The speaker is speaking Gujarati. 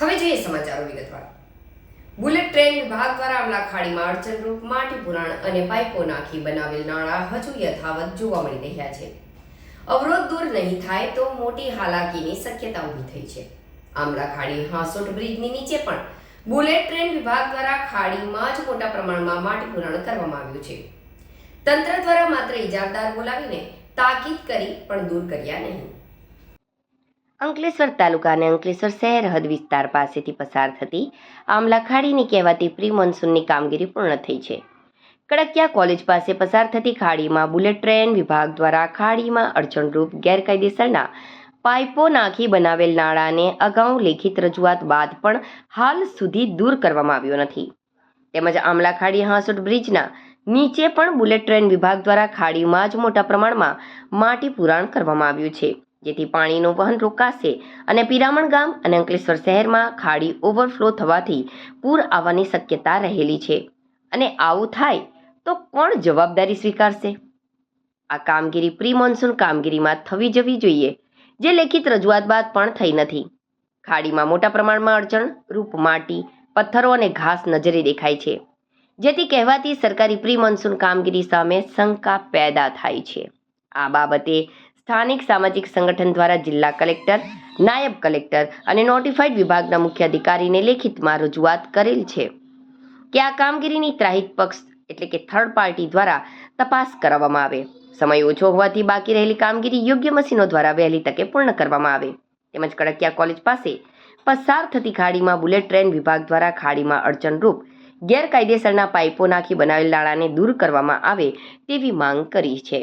હવે જોઈએ સમાચારો વિગતવાર. બુલેટ ટ્રેન વિભાગ દ્વારા આમલા ખાડીમાં અડચણરૂપ માટી પુરાણ અને પાઇપો નાખી બનાવેલ નાળા હજુ યથાવત જોવા મળી રહ્યા છે. અવરોધ દૂર નહીં થાય તો મોટી હાલાકીની શક્યતા ઊભી થઈ છે. આમલા ખાડી હાંસોટ બ્રિજની નીચે પણ બુલેટ ટ્રેન વિભાગ દ્વારા ખાડીમાં જ મોટા પ્રમાણમાં માટી પુરાણ કરવામાં આવ્યું છે. તંત્ર દ્વારા માત્ર ઇજારદાર બોલાવીને તાકીદ કરી પણ દૂર કર્યા નહીં. અંકલેશ્વર તાલુકા અને અંકલેશ્વર શહેર હદ વિસ્તાર પાસેથી પસાર થતી આમલા ખાડીની કહેવાતી પ્રી મોન્સૂનની કામગીરી પૂર્ણ થઈ છે. કડકિયા કોલેજ પાસે પસાર થતી ખાડીમાં બુલેટ ટ્રેન વિભાગ દ્વારા ખાડીમાં અડચણરૂપ ગેરકાયદેસરના પાઇપો નાખી બનાવેલ નાળાને અગાઉ લેખિત રજૂઆત બાદ પણ હાલ સુધી દૂર કરવામાં આવ્યો નથી. તેમજ આમલા ખાડી હાંસોટ બ્રિજના નીચે પણ બુલેટ ટ્રેન વિભાગ દ્વારા ખાડીમાં જ મોટા પ્રમાણમાં માટી પુરાણ કરવામાં આવ્યું છે, જેથી પાણીનું વહન રોકાશે અને પિરામણ ગામ અને અંકલેશ્વર શહેરમાં ખાડી ઓવરફ્લો થવાથી પૂર આવવાની શક્યતા રહેલી છે. અને આવું થાય તો કોણ જવાબદારી સ્વીકારશે? આ કામગીરી પ્રી મોન્સૂન કામગીરીમાં થવી જવી જોઈએ, જે લેખિત રજૂઆત બાદ પણ થઈ નથી. ખાડીમાં મોટા પ્રમાણમાં અડચણ રૂપ માટી, પથ્થરો અને ઘાસ નજરે દેખાય છે, જેથી કહેવાતી સરકારી પ્રી મોન્સૂન કામગીરી સામે શંકા પેદા થાય છે. આ બાબતે સ્થાનિક સામાજિક સંગઠન દ્વારા જિલ્લા કલેક્ટર, નાયબ કલેક્ટર અને નોટિફાઈડ વિભાગના મુખ્ય અધિકારીને લેખિતમાં રજૂઆત કરેલ છે કે આ કામગીરીની ત્રાહિત પક્ષ એટલે કે થર્ડ પાર્ટી દ્વારા તપાસ કરાવવામાં આવે. સમય ઓછો હોવાથી બાકી રહેલી કામગીરી યોગ્ય મશીનો દ્વારા વહેલી તકે પૂર્ણ કરવામાં આવે. તેમજ કડકિયા કોલેજ પાસે પસાર થતી ખાડીમાં બુલેટ ટ્રેન વિભાગ દ્વારા ખાડીમાં અડચણરૂપ ગેરકાયદેસરના પાઇપો નાખી બનાવેલ નાળાને દૂર કરવામાં આવે તેવી માંગ કરી છે.